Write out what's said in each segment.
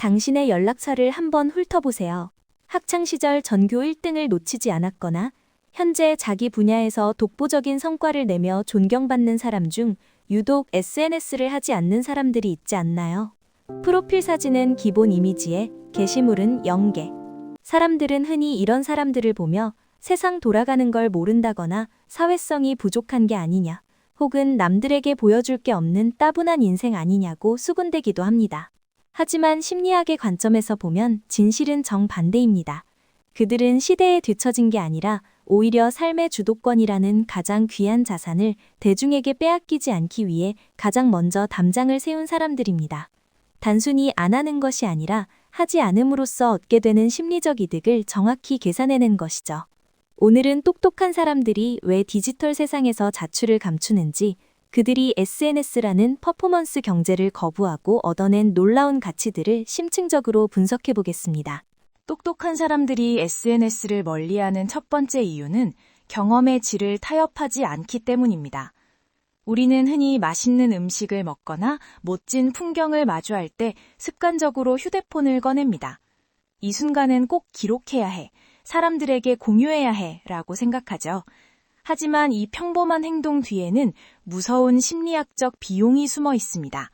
당신의 연락처를 한번 훑어보세요. 학창시절 전교 1등을 놓치지 않았거나 현재 자기 분야에서 독보적인 성과를 내며 존경받는 사람 중 유독 SNS를 하지 않는 사람들이 있지 않나요? 프로필 사진은 기본 이미지에 게시물은 0개. 사람들은 흔히 이런 사람들을 보며 세상 돌아가는 걸 모른다거나 사회성이 부족한 게 아니냐, 혹은 남들에게 보여줄 게 없는 따분한 인생 아니냐고 수군대기도 합니다. 하지만 심리학의 관점에서 보면 진실은 정반대입니다. 그들은 시대에 뒤처진 게 아니라 오히려 삶의 주도권이라는 가장 귀한 자산을 대중에게 빼앗기지 않기 위해 가장 먼저 담장을 세운 사람들입니다. 단순히 안 하는 것이 아니라 하지 않음으로써 얻게 되는 심리적 이득을 정확히 계산해낸 것이죠. 오늘은 똑똑한 사람들이 왜 디지털 세상에서 자취를 감추는지, 그들이 SNS라는 퍼포먼스 경제를 거부하고 얻어낸 놀라운 가치들을 심층적으로 분석해 보겠습니다. 똑똑한 사람들이 SNS를 멀리하는 첫 번째 이유는 경험의 질을 타협하지 않기 때문입니다. 우리는 흔히 맛있는 음식을 먹거나 멋진 풍경을 마주할 때 습관적으로 휴대폰을 꺼냅니다. 이 순간은 꼭 기록해야 해, 사람들에게 공유해야 해 라고 생각하죠. 하지만 이 평범한 행동 뒤에는 무서운 심리학적 비용이 숨어 있습니다.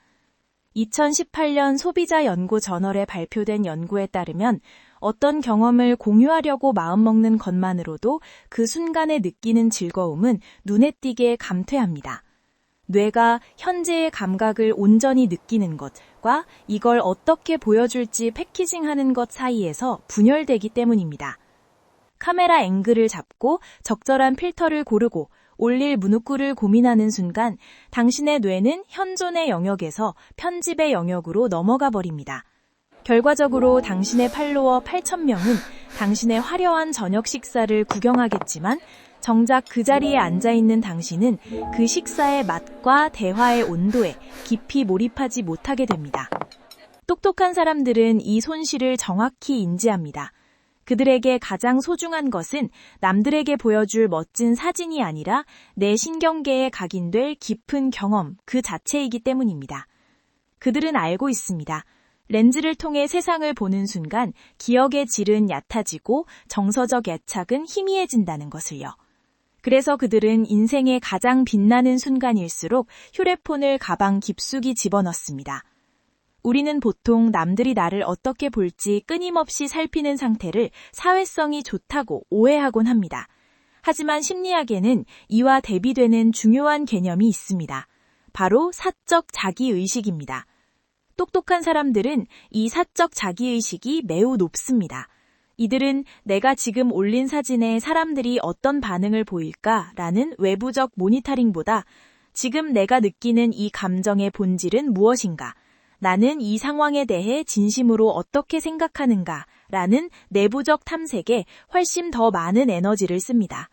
2018년 소비자 연구 저널에 발표된 연구에 따르면 어떤 경험을 공유하려고 마음먹는 것만으로도 그 순간에 느끼는 즐거움은 눈에 띄게 감퇴합니다. 뇌가 현재의 감각을 온전히 느끼는 것과 이걸 어떻게 보여줄지 패키징하는 것 사이에서 분열되기 때문입니다. 카메라 앵글을 잡고 적절한 필터를 고르고 올릴 문구를 고민하는 순간 당신의 뇌는 현존의 영역에서 편집의 영역으로 넘어가 버립니다. 결과적으로 당신의 팔로워 8,000명은 당신의 화려한 저녁 식사를 구경하겠지만 정작 그 자리에 앉아있는 당신은 그 식사의 맛과 대화의 온도에 깊이 몰입하지 못하게 됩니다. 똑똑한 사람들은 이 손실을 정확히 인지합니다. 그들에게 가장 소중한 것은 남들에게 보여줄 멋진 사진이 아니라 내 신경계에 각인될 깊은 경험 그 자체이기 때문입니다. 그들은 알고 있습니다. 렌즈를 통해 세상을 보는 순간 기억의 질은 얕아지고 정서적 애착은 희미해진다는 것을요. 그래서 그들은 인생의 가장 빛나는 순간일수록 휴대폰을 가방 깊숙이 집어넣습니다. 우리는 보통 남들이 나를 어떻게 볼지 끊임없이 살피는 상태를 사회성이 좋다고 오해하곤 합니다. 하지만 심리학에는 이와 대비되는 중요한 개념이 있습니다. 바로 사적 자기의식입니다. 똑똑한 사람들은 이 사적 자기의식이 매우 높습니다. 이들은 내가 지금 올린 사진에 사람들이 어떤 반응을 보일까라는 외부적 모니터링보다 지금 내가 느끼는 이 감정의 본질은 무엇인가, 나는 이 상황에 대해 진심으로 어떻게 생각하는가 라는 내부적 탐색에 훨씬 더 많은 에너지를 씁니다.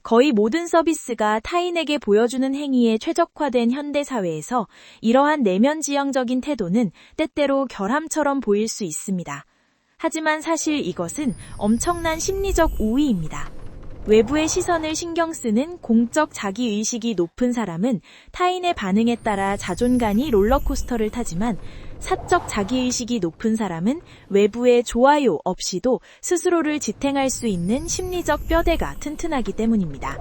거의 모든 서비스가 타인에게 보여주는 행위에 최적화된 현대사회에서 이러한 내면지향적인 태도는 때때로 결함처럼 보일 수 있습니다. 하지만 사실 이것은 엄청난 심리적 우위입니다. 외부의 시선을 신경 쓰는 공적 자기의식이 높은 사람은 타인의 반응에 따라 자존감이 롤러코스터를 타지만 사적 자기의식이 높은 사람은 외부의 좋아요 없이도 스스로를 지탱할 수 있는 심리적 뼈대가 튼튼하기 때문입니다.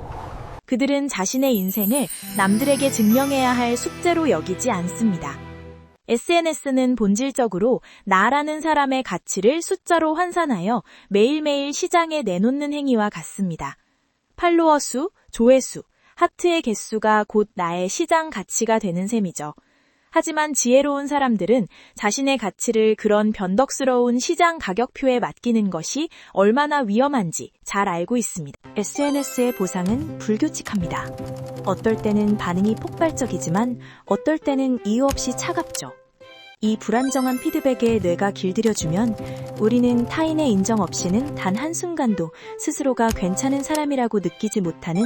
그들은 자신의 인생을 남들에게 증명해야 할 숙제로 여기지 않습니다. SNS는 본질적으로 나라는 사람의 가치를 숫자로 환산하여 매일매일 시장에 내놓는 행위와 같습니다. 팔로워 수, 조회수, 하트의 개수가 곧 나의 시장 가치가 되는 셈이죠. 하지만 지혜로운 사람들은 자신의 가치를 그런 변덕스러운 시장 가격표에 맡기는 것이 얼마나 위험한지 잘 알고 있습니다. SNS의 보상은 불규칙합니다. 어떨 때는 반응이 폭발적이지만 어떨 때는 이유 없이 차갑죠. 이 불안정한 피드백에 뇌가 길들여주면 우리는 타인의 인정 없이는 단 한순간도 스스로가 괜찮은 사람이라고 느끼지 못하는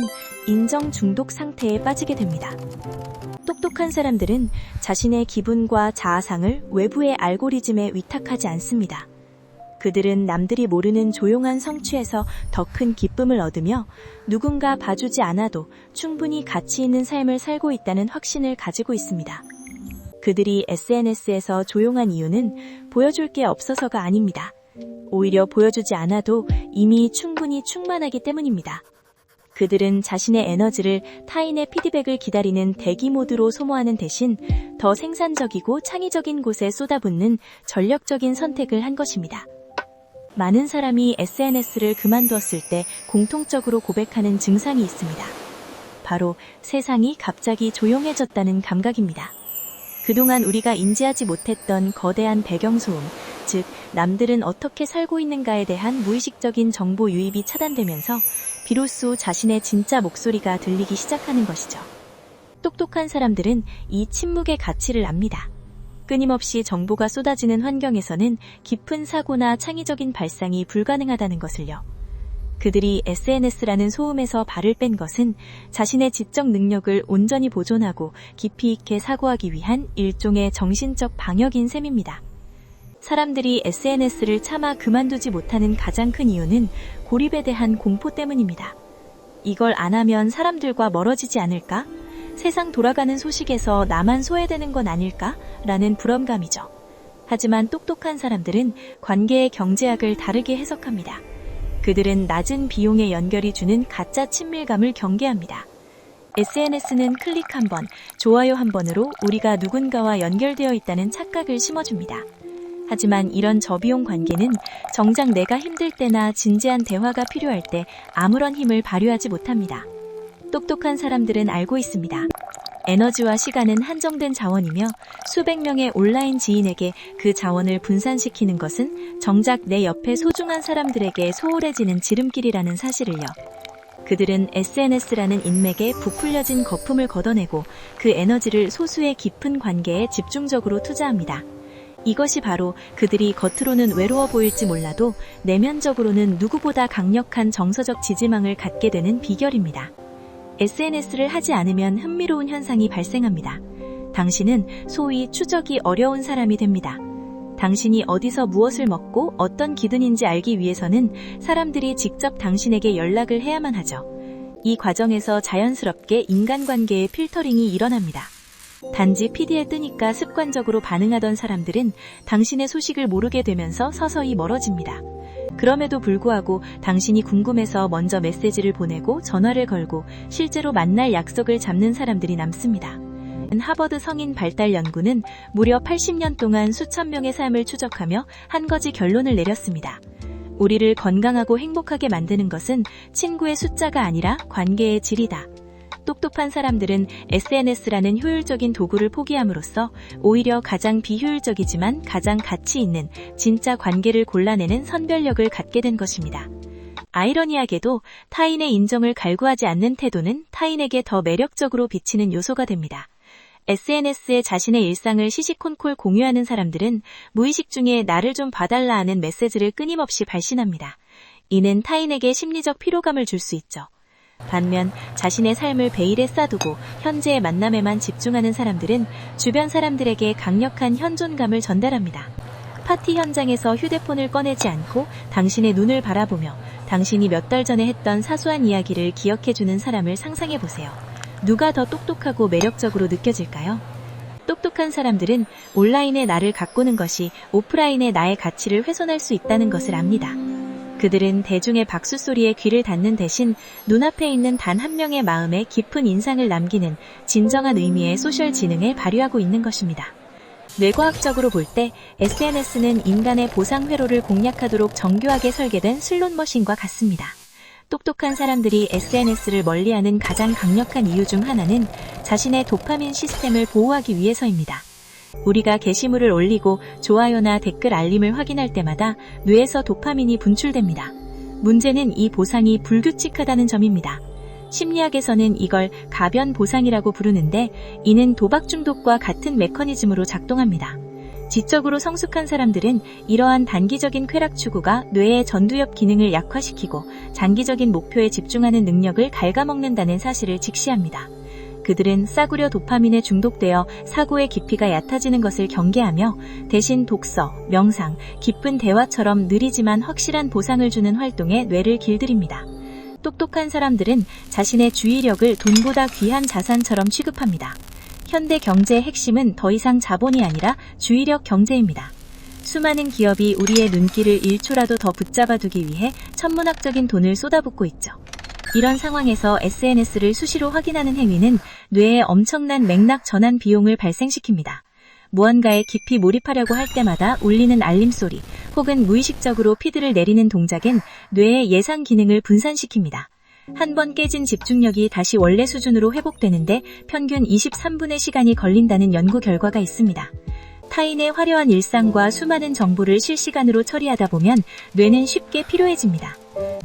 인정 중독 상태에 빠지게 됩니다. 똑똑한 사람들은 자신의 기분과 자아상을 외부의 알고리즘에 위탁하지 않습니다. 그들은 남들이 모르는 조용한 성취에서 더 큰 기쁨을 얻으며 누군가 봐주지 않아도 충분히 가치 있는 삶을 살고 있다는 확신을 가지고 있습니다. 그들이 SNS에서 조용한 이유는 보여줄 게 없어서가 아닙니다. 오히려 보여주지 않아도 이미 충분히 충만하기 때문입니다. 그들은 자신의 에너지를 타인의 피드백을 기다리는 대기 모드로 소모하는 대신 더 생산적이고 창의적인 곳에 쏟아붓는 전략적인 선택을 한 것입니다. 많은 사람이 SNS를 그만두었을 때 공통적으로 고백하는 증상이 있습니다. 바로 세상이 갑자기 조용해졌다는 감각입니다. 그동안 우리가 인지하지 못했던 거대한 배경소음, 즉 남들은 어떻게 살고 있는가에 대한 무의식적인 정보 유입이 차단되면서 비로소 자신의 진짜 목소리가 들리기 시작하는 것이죠. 똑똑한 사람들은 이 침묵의 가치를 압니다. 끊임없이 정보가 쏟아지는 환경에서는 깊은 사고나 창의적인 발상이 불가능하다는 것을요. 그들이 SNS라는 소음에서 발을 뺀 것은 자신의 지적 능력을 온전히 보존하고 깊이 있게 사고하기 위한 일종의 정신적 방역인 셈입니다. 사람들이 SNS를 차마 그만두지 못하는 가장 큰 이유는 고립에 대한 공포 때문입니다. 이걸 안 하면 사람들과 멀어지지 않을까? 세상 돌아가는 소식에서 나만 소외되는 건 아닐까? 라는 불안감이죠. 하지만 똑똑한 사람들은 관계의 경제학을 다르게 해석합니다. 그들은 낮은 비용의 연결이 주는 가짜 친밀감을 경계합니다. SNS는 클릭 한 번, 좋아요 한 번으로 우리가 누군가와 연결되어 있다는 착각을 심어줍니다. 하지만 이런 저비용 관계는 정작 내가 힘들 때나 진지한 대화가 필요할 때 아무런 힘을 발휘하지 못합니다. 똑똑한 사람들은 알고 있습니다. 에너지와 시간은 한정된 자원이며 수백 명의 온라인 지인에게 그 자원을 분산시키는 것은 정작 내 옆에 소중한 사람들에게 소홀해지는 지름길이라는 사실을요. 그들은 SNS라는 인맥에 부풀려진 거품을 걷어내고 그 에너지를 소수의 깊은 관계에 집중적으로 투자합니다. 이것이 바로 그들이 겉으로는 외로워 보일지 몰라도 내면적으로는 누구보다 강력한 정서적 지지망을 갖게 되는 비결입니다. SNS를 하지 않으면 흥미로운 현상이 발생합니다. 당신은 소위 추적이 어려운 사람이 됩니다. 당신이 어디서 무엇을 먹고 어떤 기분인지 알기 위해서는 사람들이 직접 당신에게 연락을 해야만 하죠. 이 과정에서 자연스럽게 인간관계의 필터링이 일어납니다. 단지 피드에 뜨니까 습관적으로 반응하던 사람들은 당신의 소식을 모르게 되면서 서서히 멀어집니다. 그럼에도 불구하고 당신이 궁금해서 먼저 메시지를 보내고 전화를 걸고 실제로 만날 약속을 잡는 사람들이 남습니다. 하버드 성인 발달 연구는 무려 80년 동안 수천 명의 삶을 추적하며 한 가지 결론을 내렸습니다. 우리를 건강하고 행복하게 만드는 것은 친구의 숫자가 아니라 관계의 질이다. 똑똑한 사람들은 SNS라는 효율적인 도구를 포기함으로써 오히려 가장 비효율적이지만 가장 가치 있는 진짜 관계를 골라내는 선별력을 갖게 된 것입니다. 아이러니하게도 타인의 인정을 갈구하지 않는 태도는 타인에게 더 매력적으로 비치는 요소가 됩니다. SNS에 자신의 일상을 시시콜콜 공유하는 사람들은 무의식 중에 나를 좀 봐달라 하는 메시지를 끊임없이 발신합니다. 이는 타인에게 심리적 피로감을 줄 수 있죠. 반면 자신의 삶을 베일에 싸두고 현재의 만남에만 집중하는 사람들은 주변 사람들에게 강력한 현존감을 전달합니다. 파티 현장에서 휴대폰을 꺼내지 않고 당신의 눈을 바라보며 당신이 몇 달 전에 했던 사소한 이야기를 기억해주는 사람을 상상해보세요. 누가 더 똑똑하고 매력적으로 느껴질까요? 똑똑한 사람들은 온라인의 나를 가꾸는 것이 오프라인의 나의 가치를 훼손할 수 있다는 것을 압니다. 그들은 대중의 박수 소리에 귀를 닫는 대신 눈앞에 있는 단 한 명의 마음에 깊은 인상을 남기는 진정한 의미의 소셜 지능을 발휘하고 있는 것입니다. 뇌과학적으로 볼 때 SNS는 인간의 보상 회로를 공략하도록 정교하게 설계된 슬롯머신과 같습니다. 똑똑한 사람들이 SNS를 멀리하는 가장 강력한 이유 중 하나는 자신의 도파민 시스템을 보호하기 위해서입니다. 우리가 게시물을 올리고 좋아요나 댓글 알림을 확인할 때마다 뇌에서 도파민이 분출됩니다. 문제는 이 보상이 불규칙하다는 점입니다. 심리학에서는 이걸 가변 보상이라고 부르는데 이는 도박 중독과 같은 메커니즘으로 작동합니다. 지적으로 성숙한 사람들은 이러한 단기적인 쾌락 추구가 뇌의 전두엽 기능을 약화시키고 장기적인 목표에 집중하는 능력을 갉아먹는다는 사실을 직시합니다. 그들은 싸구려 도파민에 중독되어 사고의 깊이가 얕아지는 것을 경계하며 대신 독서, 명상, 기쁜 대화처럼 느리지만 확실한 보상을 주는 활동에 뇌를 길들입니다. 똑똑한 사람들은 자신의 주의력을 돈보다 귀한 자산처럼 취급합니다. 현대 경제의 핵심은 더 이상 자본이 아니라 주의력 경제입니다. 수많은 기업이 우리의 눈길을 1초라도 더 붙잡아두기 위해 천문학적인 돈을 쏟아붓고 있죠. 이런 상황에서 SNS를 수시로 확인하는 행위는 뇌에 엄청난 맥락 전환 비용을 발생시킵니다. 무언가에 깊이 몰입하려고 할 때마다 울리는 알림소리 혹은 무의식적으로 피드를 내리는 동작은 뇌의 예상 기능을 분산시킵니다. 한 번 깨진 집중력이 다시 원래 수준으로 회복되는데 평균 23분의 시간이 걸린다는 연구 결과가 있습니다. 타인의 화려한 일상과 수많은 정보를 실시간으로 처리하다 보면 뇌는 쉽게 피로해집니다.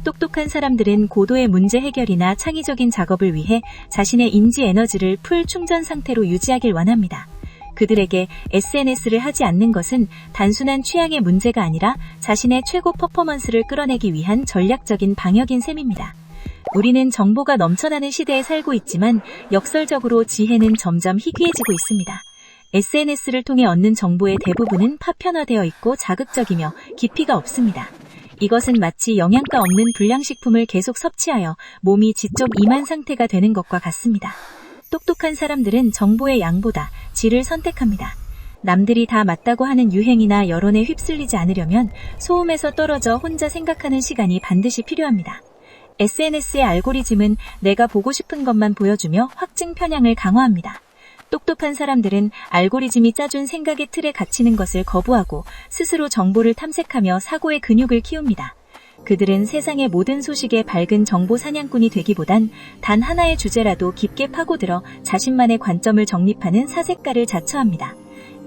똑똑한 사람들은 고도의 문제 해결이나 창의적인 작업을 위해 자신의 인지 에너지를 풀 충전 상태로 유지하길 원합니다. 그들에게 SNS를 하지 않는 것은 단순한 취향의 문제가 아니라 자신의 최고 퍼포먼스를 끌어내기 위한 전략적인 방역인 셈입니다. 우리는 정보가 넘쳐나는 시대에 살고 있지만 역설적으로 지혜는 점점 희귀해지고 있습니다. SNS를 통해 얻는 정보의 대부분은 파편화되어 있고 자극적이며 깊이가 없습니다. 이것은 마치 영양가 없는 불량식품을 계속 섭취하여 몸이 지적 이만 상태가 되는 것과 같습니다. 똑똑한 사람들은 정보의 양보다 질을 선택합니다. 남들이 다 맞다고 하는 유행이나 여론에 휩쓸리지 않으려면 소음에서 떨어져 혼자 생각하는 시간이 반드시 필요합니다. SNS의 알고리즘은 내가 보고 싶은 것만 보여주며 확증 편향을 강화합니다. 똑똑한 사람들은 알고리즘이 짜준 생각의 틀에 갇히는 것을 거부하고 스스로 정보를 탐색하며 사고의 근육을 키웁니다. 그들은 세상의 모든 소식에 밝은 정보 사냥꾼이 되기보단 단 하나의 주제라도 깊게 파고들어 자신만의 관점을 정립하는 사색가를 자처합니다.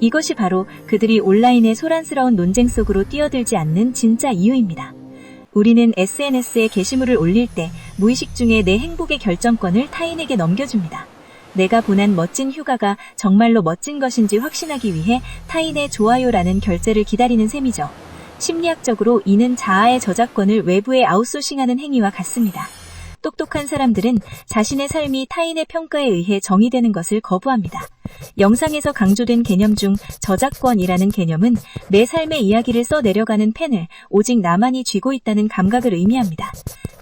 이것이 바로 그들이 온라인의 소란스러운 논쟁 속으로 뛰어들지 않는 진짜 이유입니다. 우리는 SNS에 게시물을 올릴 때 무의식 중에 내 행복의 결정권을 타인에게 넘겨줍니다. 내가 보낸 멋진 휴가가 정말로 멋진 것인지 확신하기 위해 타인의 좋아요라는 결제를 기다리는 셈이죠. 심리학적으로 이는 자아의 저작권을 외부에 아웃소싱하는 행위와 같습니다. 똑똑한 사람들은 자신의 삶이 타인의 평가에 의해 정의되는 것을 거부합니다. 영상에서 강조된 개념 중 저작권이라는 개념은 내 삶의 이야기를 써내려가는 펜을 오직 나만이 쥐고 있다는 감각을 의미합니다.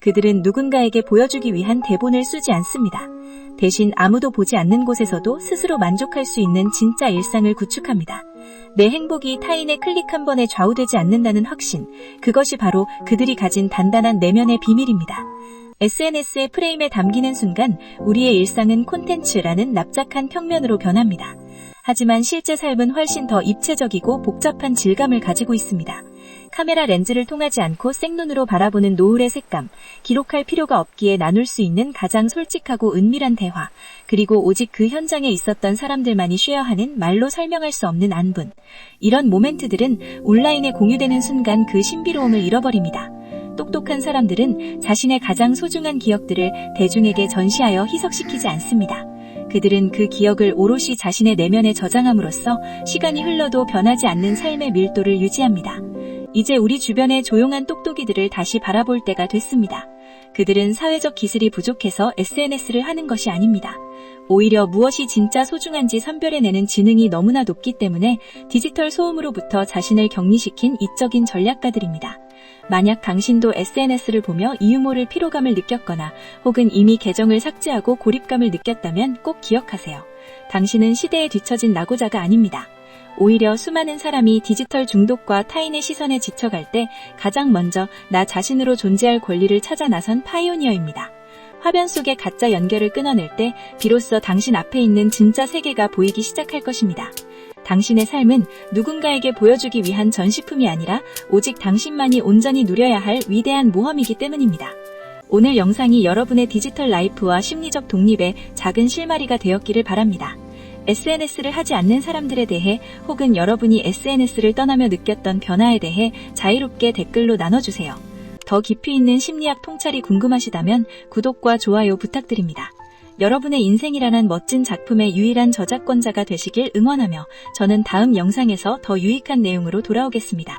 그들은 누군가에게 보여주기 위한 대본을 쓰지 않습니다. 대신 아무도 보지 않는 곳에서도 스스로 만족할 수 있는 진짜 일상을 구축합니다. 내 행복이 타인의 클릭 한 번에 좌우되지 않는다는 확신, 그것이 바로 그들이 가진 단단한 내면의 비밀입니다. SNS의 프레임에 담기는 순간 우리의 일상은 콘텐츠라는 납작한 평면으로 변합니다. 하지만 실제 삶은 훨씬 더 입체적이고 복잡한 질감을 가지고 있습니다. 카메라 렌즈를 통하지 않고 생눈으로 바라보는 노을의 색감, 기록할 필요가 없기에 나눌 수 있는 가장 솔직하고 은밀한 대화, 그리고 오직 그 현장에 있었던 사람들만이 쉐어하는 말로 설명할 수 없는 안분. 이런 모멘트들은 온라인에 공유되는 순간 그 신비로움을 잃어버립니다. 똑똑한 사람들은 자신의 가장 소중한 기억들을 대중에게 전시하여 희석시키지 않습니다. 그들은 그 기억을 오롯이 자신의 내면에 저장함으로써 시간이 흘러도 변하지 않는 삶의 밀도를 유지합니다. 이제 우리 주변의 조용한 똑똑이들을 다시 바라볼 때가 됐습니다. 그들은 사회적 기술이 부족해서 SNS를 하는 것이 아닙니다. 오히려 무엇이 진짜 소중한지 선별해내는 지능이 너무나 높기 때문에 디지털 소음으로부터 자신을 격리시킨 이적인 전략가들입니다. 만약 당신도 SNS를 보며 이유 모를 피로감을 느꼈거나 혹은 이미 계정을 삭제하고 고립감을 느꼈다면 꼭 기억하세요. 당신은 시대에 뒤처진 낙오자가 아닙니다. 오히려 수많은 사람이 디지털 중독과 타인의 시선에 지쳐갈 때 가장 먼저 나 자신으로 존재할 권리를 찾아 나선 파이오니어입니다. 화면 속의 가짜 연결을 끊어낼 때 비로소 당신 앞에 있는 진짜 세계가 보이기 시작할 것입니다. 당신의 삶은 누군가에게 보여주기 위한 전시품이 아니라 오직 당신만이 온전히 누려야 할 위대한 모험이기 때문입니다. 오늘 영상이 여러분의 디지털 라이프와 심리적 독립의 작은 실마리가 되었기를 바랍니다. SNS를 하지 않는 사람들에 대해 혹은 여러분이 SNS를 떠나며 느꼈던 변화에 대해 자유롭게 댓글로 나눠주세요. 더 깊이 있는 심리학 통찰이 궁금하시다면 구독과 좋아요 부탁드립니다. 여러분의 인생이라는 멋진 작품의 유일한 저작권자가 되시길 응원하며 저는 다음 영상에서 더 유익한 내용으로 돌아오겠습니다.